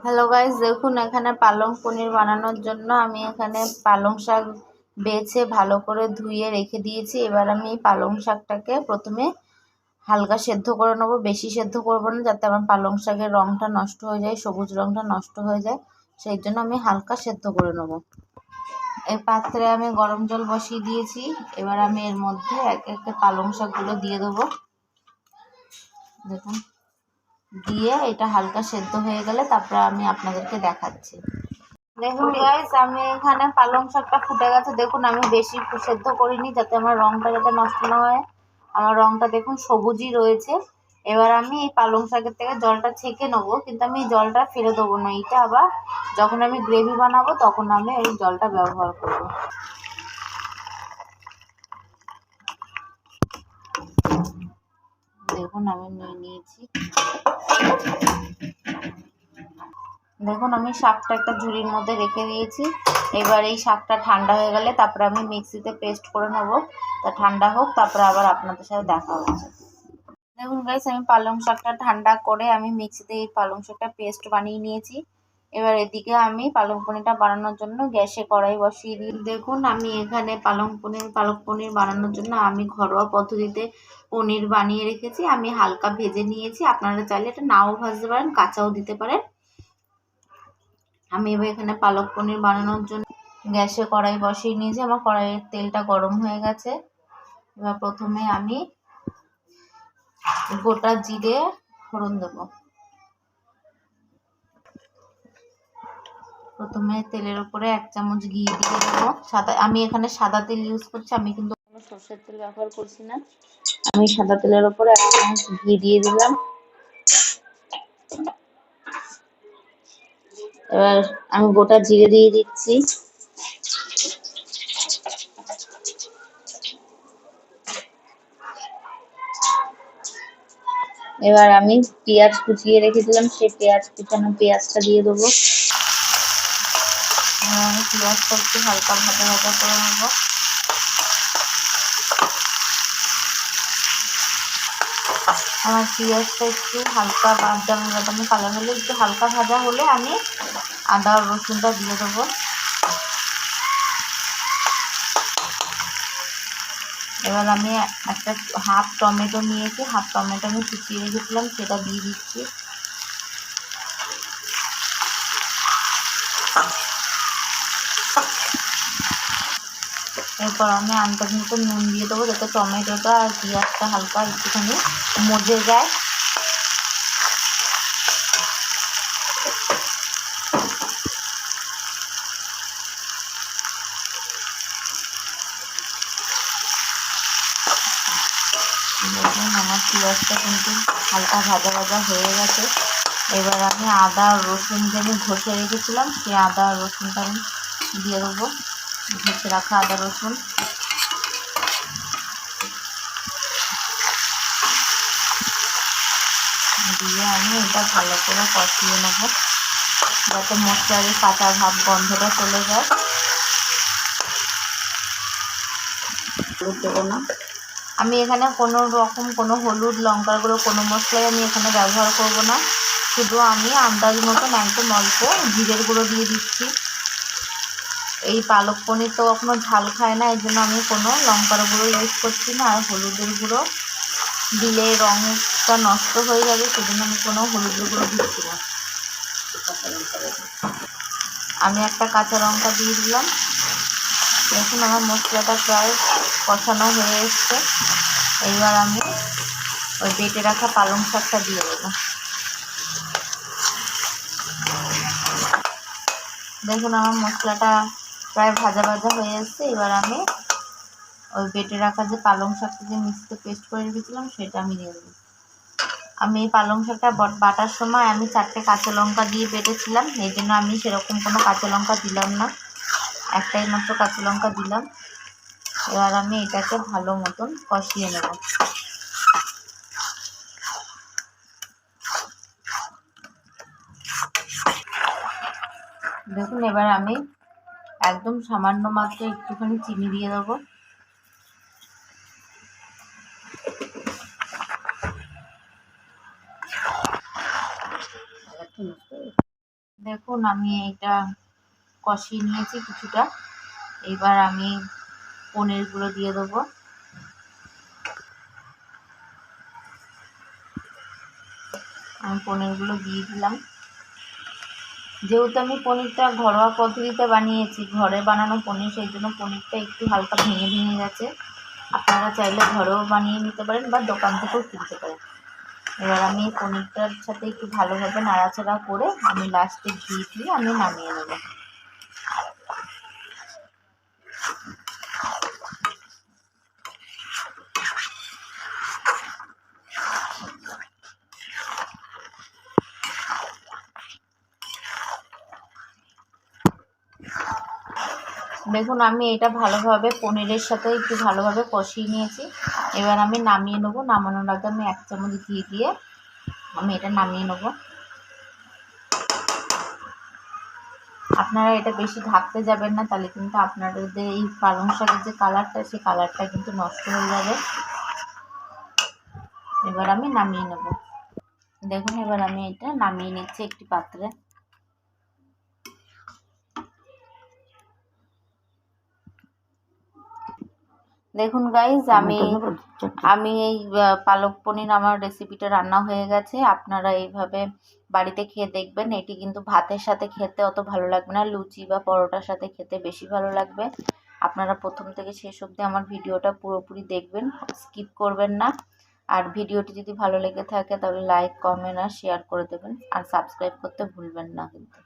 Hello guys, দেখুন এখানে পালং পনির বানানোর জন্য আমি এখানে পালং শাক বেছে ভালো করে ধুয়ে রেখে দিয়েছি। এবার আমি পালং শাকটাকে প্রথমে হালকা সেদ্ধ করে নেবো, বেশি সেদ্ধ করবো না, যাতে আমার পালং শাকের রঙটা নষ্ট হয়ে যায়, সবুজ রঙটা নষ্ট হয়ে যায়। সেই জন্য আমি হালকা সেদ্ধ করে নেবো। এই পাত্রে আমি গরম জল বসিয়ে দিয়েছি। এবার আমি এর মধ্যে একে একে পালং শাকগুলো দিয়ে দেবো। দেখুন, দিয়ে এটা হালকা সেদ্ধ হয়ে গেলে তারপরে আমি আপনাদেরকে দেখাচ্ছি। দেখুন গাইস, আমি এখানে পালং শাকটা ফুটে গেছে। দেখুন, আমি বেশি সেদ্ধ করিনি, যাতে আমার রংটা যাতে নষ্ট না হয়। আমার রংটা দেখুন সবুজই রয়েছে। এবার আমি এই পালং শাকের থেকে জলটা ছেঁকে নেবো, কিন্তু আমি এই জলটা ফেলে দেবো না। এটা আবার যখন আমি গ্রেভি বানাবো তখন আমি এই জলটা ব্যবহার করবো। দেখুন, আমি নিয়ে নিয়েছি। দেখুন, আমি শাকটা একটা ঝুড়ির মধ্যে রেখে দিয়েছি। এবার এই শাকটা ঠান্ডা হয়ে গেলে তারপরে আমি মিক্সিতে পেস্ট করে নেবো। তা ঠান্ডা হোক, তারপরে আবার আপনাদের সাথে দেখা হচ্ছে। দেখুন গাইস, আমি পালং শাকটা ঠান্ডা করে আমি মিক্সিতে এই পালং শাকটা পেস্ট বানিয়ে নিয়েছি। এবার এদিকে আমি পালং পনিরটা বানানোর জন্য গ্যাসে কড়াই বসিয়ে দিই। দেখুন, আমি এখানে পালং পনির বানানোর জন্য আমি ঘরোয়া পদ্ধতিতে পনির বানিয়ে রেখেছি। আমি হালকা ভেজে নিয়েছি। আপনারা চাইলে এটা নাও ভাজতে পারেন, কাঁচাও দিতে পারেন। আমি এবার এখানে পালক পনির বানানোর জন্য গ্যাসে কড়াই বসিয়ে নিয়েছি। আমার কড়াইয়ের তেলটা গরম হয়ে গেছে। এবার প্রথমে আমি গোটা জিরে ফোড়ন দেবো। প্রথমে তেলের উপরে 1 চামচ ঘি দিয়ে দেবো। আমি এখানে সাদা তেল ইউজ করছি, আমি কিন্তু কোনো সরষের তেল ব্যবহার করছি না। আমি সাদা তেলের উপরে 1 চামচ ঘি দিয়ে দিলাম। এবার আমি গোটা জিরে দিয়ে দিচ্ছি। এবার আমি পেঁয়াজ কুচিয়ে রেখেছিলাম, সেই কুচানো পেঁয়াজটা দিয়ে দেবো। আমি পেঁয়াজটা একটু হালকা ভাজা ভাজা করে নেবো। আমার পেঁয়াজটা একটু হালকা বাদামি কালার হলে, একটু হালকা ভাজা হলে আমি আদা রসুনটা দিয়ে দেবো। এবার আমি একটা হাফ টমেটো নিয়েছি, হাফ টমেটো আমি কুচিয়ে রেখেছিলাম, সেটা দিয়ে দিচ্ছি। এরপর আমি আন্দাজ মতো নুন দিয়ে দেবো, যাতে টমেটোটা আর পেঁয়াজটা হালকা একটুখানি মজে যায়। দেখুন, আমার পেঁয়াজটা কিন্তু হালকা ভাজা ভাজা হয়ে গেছে। এবার আমি আদা আর রসুন যে আমি ঘষে রেখেছিলাম, সেই আদা আর রসুনটা আমি দিয়ে দেবো। ঘষে রাখা আদা রসুন দিয়ে আমি এটা ভালো করে কষিয়ে নেবো, যাতে মশলার কাঁচা ভাব গন্ধটা চলে যায়। হলুদ দেবো না। আমি এখানে কোনো রকম কোনো হলুদ, লঙ্কার গুঁড়ো, কোনো মশলাই আমি এখানে ব্যবহার করব না। শুধু আমি আন্দাজ মতন একদম অল্প জিরের গুঁড়ো দিয়ে দিচ্ছি। এই পালক পনির তো কখনো ঝাল খায় না, এই জন্য আমি কোনো লঙ্কার গুঁড়ো ইউজ করছি না। আর হলুদের গুঁড়ো দিলে রঙটা নষ্ট হয়ে যাবে, সেজন্য আমি কোনো হলুদের গুঁড়ো দিচ্ছি না। আমি একটা কাঁচা লঙ্কা দিয়ে দিলাম। দেখুন, আমার মশলাটা প্রায় কষানো হয়ে এসছে। এইবার আমি ওই বেটে রাখা পালং শাকটা দিয়ে দেবো। দেখুন, আমার মশলাটা প্রায় ভাজা ভাজা হয়ে এসছে। এবার আমি ওই বেটে রাখা যে পালং শাকটা যে মিক্সিতে পেস্ট করে রেখেছিলাম, সেটা আমি দিয়ে দেবো। আমি এই পালং শাকটা বাটার সময় আমি 4টে কাঁচা লঙ্কা দিয়ে বেটেছিলাম, এই জন্য আমি সেরকম কোনো কাঁচা লঙ্কা দিলাম না, একটাই মাত্র কাঁচা লঙ্কা দিলাম। এবার আমি এটাকে ভালো মতন কষিয়ে নেব। দেখুন, এবার আমি একদম সামান্য মাত্র একটুখানি চিনি দিয়ে দেবো। দেখুন আমি এটা কষিয়ে নিয়েছি কিছুটা। এবার আমি পনিরগুলো দিয়ে দেবো। আমি পনিরগুলো দিয়ে দিলাম। যেহেতু আমি পনিরটা ঘরোয়া পদ্ধতিতে বানিয়েছি, ঘরে বানানো পনির, সেই জন্য পনিরটা একটু হালকা ভেঙে ভেঙে গেছে। আপনারা চাইলে ঘরেও বানিয়ে নিতে পারেন বা দোকান থেকেও কিনতে পারেন। এবার আমি পনিরটার সাথে একটু ভালোভাবে নাড়াচাড়া করে আমি লাস্টে ঘি দিয়ে আমি নামিয়ে নেব। দেখুন আমি এটা ভালোভাবে পনিরের সাথে একটু ভালোভাবে কষিয়ে নিয়েছি। এবার আমি নামিয়ে নেবো। নামানোর আগে আমি 1 চামচ ঘি দিয়ে আমি এটা নামিয়ে নেব। আপনারা এটা বেশি ঢাকতে যাবেন না, তাহলে কিন্তু আপনাদের এই পালং শাকের যে কালারটা, সেই কালারটা কিন্তু নষ্ট হয়ে যাবে। এবার আমি নামিয়ে নেব। দেখুন এবার আমি এটা নামিয়ে নিচ্ছি একটি পাত্রে। দেখুন গাইজ আমি এই পালক পনির আমার রেসিপিটা রান্না হয়ে গেছে। আপনারা এইভাবে বাড়িতে খেয়ে দেখবেন। এটি কিন্তু ভাতের সাথে খেতে অত ভালো লাগবে না, লুচি বা পরোটার সাথে খেতে বেশি ভালো লাগবে। আপনারা প্রথম থেকে শেষ অবধি আমার ভিডিওটা পুরোপুরি দেখবেন, স্কিপ করবেন না। আর ভিডিওটি যদি ভালো লেগে থাকে তাহলে লাইক, কমেন্ট আর শেয়ার করে দেবেন। আর সাবস্ক্রাইব করতে ভুলবেন না কিন্তু।